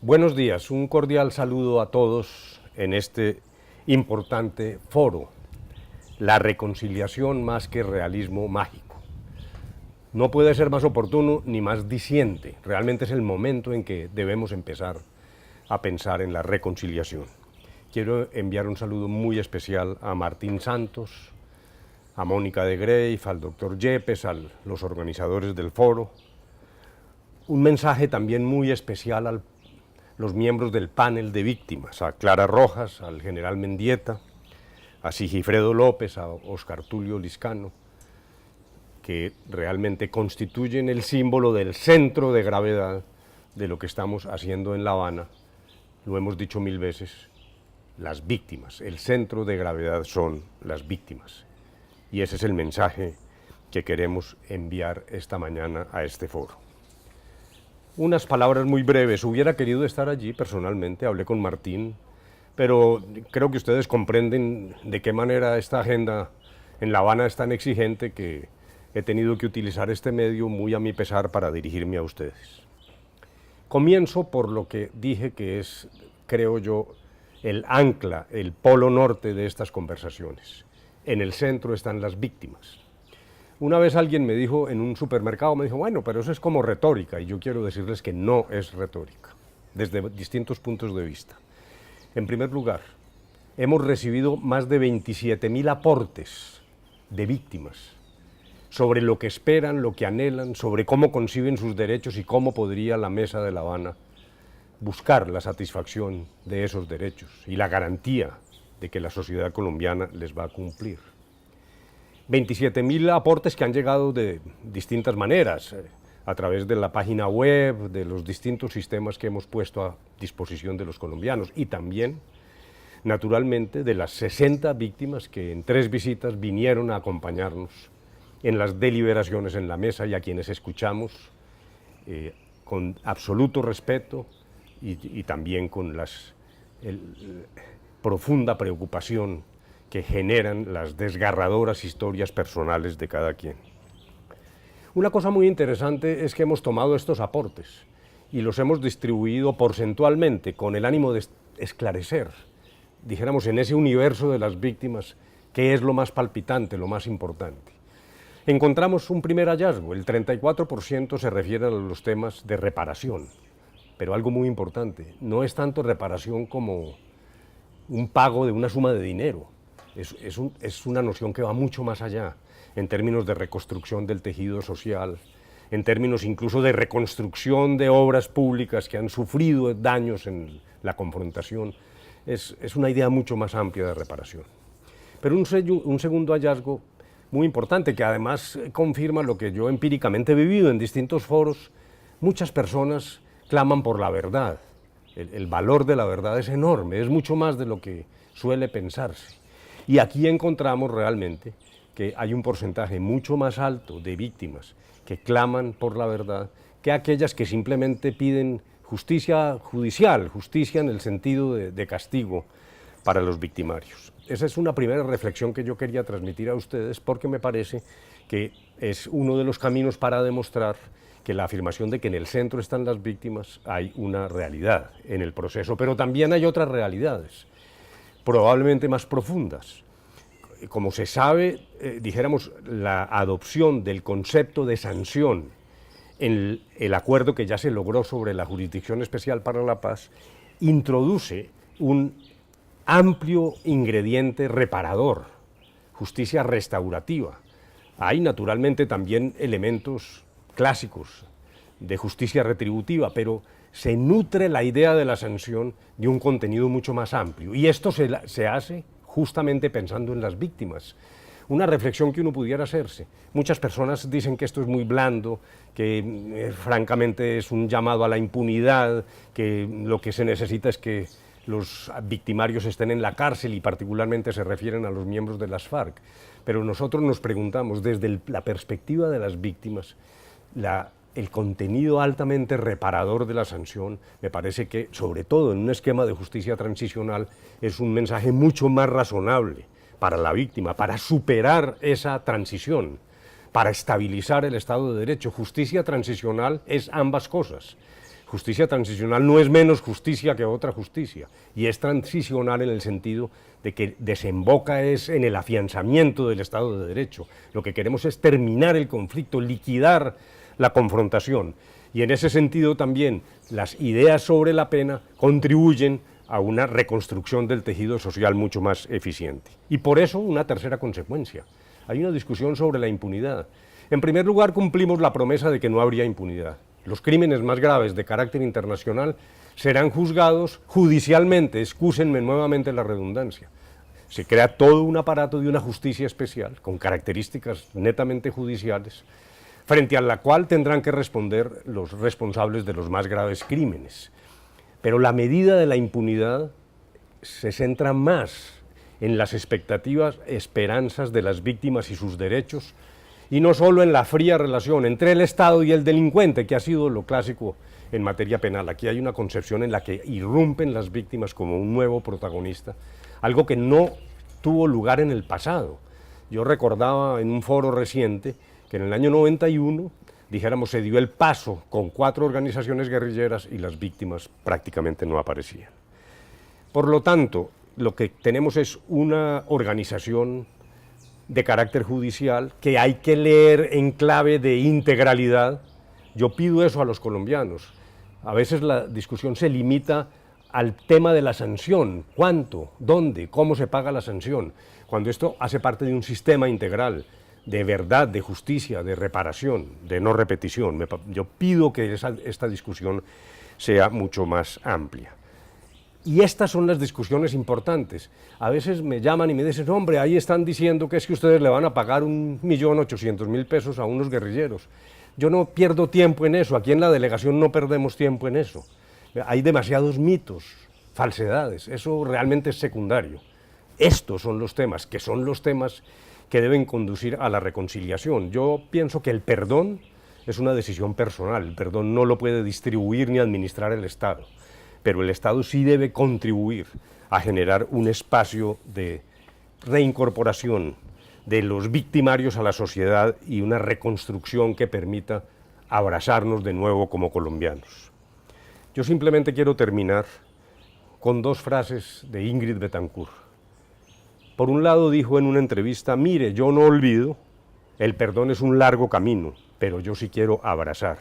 Buenos días, un cordial saludo a todos en este importante foro, la reconciliación más que realismo mágico. No puede ser más oportuno ni más diciente, realmente es el momento en que debemos empezar a pensar en la reconciliación. Quiero enviar un saludo muy especial a Martín Santos, a Mónica de Greif, al doctor Yepes, a los organizadores del foro. Un mensaje también muy especial a los miembros del panel de víctimas, a Clara Rojas, al general Mendieta, a Sigifredo López, a Oscar Tulio Liscano, que realmente constituyen el símbolo del centro de gravedad de lo que estamos haciendo en La Habana. Lo hemos dicho mil veces, las víctimas, el centro de gravedad son las víctimas. Y ese es el mensaje que queremos enviar esta mañana a este foro. Unas palabras muy breves. Hubiera querido estar allí personalmente, hablé con Martín, pero creo que ustedes comprenden de qué manera esta agenda en La Habana es tan exigente que he tenido que utilizar este medio muy a mi pesar para dirigirme a ustedes. Comienzo por lo que dije que es, creo yo, el ancla, el polo norte de estas conversaciones. En el centro están las víctimas. Una vez alguien me dijo en un supermercado, me dijo, bueno, pero eso es como retórica, y yo quiero decirles que no es retórica, desde distintos puntos de vista. En primer lugar, hemos recibido más de 27.000 aportes de víctimas sobre lo que esperan, lo que anhelan, sobre cómo conciben sus derechos y cómo podría la Mesa de La Habana buscar la satisfacción de esos derechos y la garantía de que la sociedad colombiana les va a cumplir. 27.000 aportes que han llegado de distintas maneras, a través de la página web, de los distintos sistemas que hemos puesto a disposición de los colombianos y también, naturalmente, de las 60 víctimas que en 3 visitas vinieron a acompañarnos en las deliberaciones en la mesa y a quienes escuchamos con absoluto respeto y también con profunda preocupación que generan las desgarradoras historias personales de cada quien. Una cosa muy interesante es que hemos tomado estos aportes y los hemos distribuido porcentualmente con el ánimo de esclarecer, dijéramos, en ese universo de las víctimas, qué es lo más palpitante, lo más importante. Encontramos un primer hallazgo, el 34% se refiere a los temas de reparación, pero algo muy importante, no es tanto reparación como un pago de una suma de dinero. Es una noción que va mucho más allá, en términos de reconstrucción del tejido social, en términos incluso de reconstrucción de obras públicas que han sufrido daños en la confrontación. Es una idea mucho más amplia de reparación. Pero un segundo hallazgo muy importante, que además confirma lo que yo empíricamente he vivido en distintos foros. Muchas personas claman por la verdad. El valor de la verdad es enorme, es mucho más de lo que suele pensarse. Y aquí encontramos realmente que hay un porcentaje mucho más alto de víctimas que claman por la verdad que aquellas que simplemente piden justicia judicial, justicia en el sentido de castigo para los victimarios. Esa es una primera reflexión que yo quería transmitir a ustedes porque me parece que es uno de los caminos para demostrar que la afirmación de que en el centro están las víctimas hay una realidad en el proceso, pero también hay otras realidades, probablemente más profundas. Como se sabe, dijéramos, la adopción del concepto de sanción en el acuerdo que ya se logró sobre la Jurisdicción Especial para la Paz introduce un amplio ingrediente reparador, justicia restaurativa. Hay naturalmente también elementos clásicos de justicia retributiva, pero se nutre la idea de la sanción de un contenido mucho más amplio. Y esto se hace justamente pensando en las víctimas. Una reflexión que uno pudiera hacerse. Muchas personas dicen que esto es muy blando, que francamente es un llamado a la impunidad, que lo que se necesita es que los victimarios estén en la cárcel y particularmente se refieren a los miembros de las FARC. Pero nosotros nos preguntamos, desde la perspectiva de las víctimas, el contenido altamente reparador de la sanción, me parece que, sobre todo en un esquema de justicia transicional, es un mensaje mucho más razonable para la víctima, para superar esa transición, para estabilizar el Estado de Derecho. Justicia transicional es ambas cosas. Justicia transicional no es menos justicia que otra justicia, y es transicional en el sentido de que desemboca es en el afianzamiento del Estado de Derecho. Lo que queremos es terminar el conflicto, liquidar la confrontación, y en ese sentido también las ideas sobre la pena contribuyen a una reconstrucción del tejido social mucho más eficiente. Y por eso una tercera consecuencia, hay una discusión sobre la impunidad. En primer lugar, cumplimos la promesa de que no habría impunidad. Los crímenes más graves de carácter internacional serán juzgados judicialmente, excúsenme nuevamente la redundancia. Se crea todo un aparato de una justicia especial, con características netamente judiciales, frente a la cual tendrán que responder los responsables de los más graves crímenes. Pero la medida de la impunidad se centra más en las expectativas, esperanzas de las víctimas y sus derechos, y no solo en la fría relación entre el Estado y el delincuente, que ha sido lo clásico en materia penal. Aquí hay una concepción en la que irrumpen las víctimas como un nuevo protagonista, algo que no tuvo lugar en el pasado. Yo recordaba en un foro reciente que en el año 91, dijéramos, se dio el paso con 4 organizaciones guerrilleras y las víctimas prácticamente no aparecían. Por lo tanto, lo que tenemos es una organización de carácter judicial que hay que leer en clave de integralidad. Yo pido eso a los colombianos. A veces la discusión se limita al tema de la sanción, cuánto, dónde, cómo se paga la sanción, cuando esto hace parte de un sistema integral de verdad, de justicia, de reparación, de no repetición. Yo pido que esta discusión sea mucho más amplia. Y estas son las discusiones importantes. A veces me llaman y me dicen, hombre, ahí están diciendo que es que ustedes le van a pagar 1.800.000 pesos a unos guerrilleros. Yo no pierdo tiempo en eso, aquí en la delegación no perdemos tiempo en eso. Hay demasiados mitos, falsedades, eso realmente es secundario. Estos son los temas, que son los temas que deben conducir a la reconciliación. Yo pienso que el perdón es una decisión personal, el perdón no lo puede distribuir ni administrar el Estado, pero el Estado sí debe contribuir a generar un espacio de reincorporación de los victimarios a la sociedad y una reconstrucción que permita abrazarnos de nuevo como colombianos. Yo simplemente quiero terminar con 2 frases de Ingrid Betancourt. Por un lado dijo en una entrevista, mire, yo no olvido, el perdón es un largo camino, pero yo sí quiero abrazar.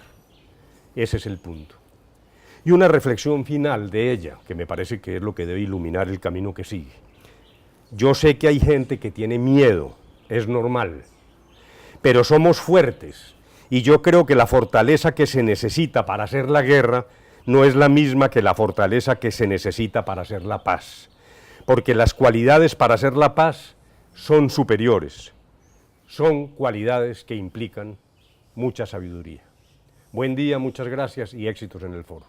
Ese es el punto. Y una reflexión final de ella, que me parece que es lo que debe iluminar el camino que sigue. Yo sé que hay gente que tiene miedo, es normal, pero somos fuertes, y yo creo que la fortaleza que se necesita para hacer la guerra no es la misma que la fortaleza que se necesita para hacer la paz, porque las cualidades para hacer la paz son superiores, son cualidades que implican mucha sabiduría. Buen día, muchas gracias y éxitos en el foro.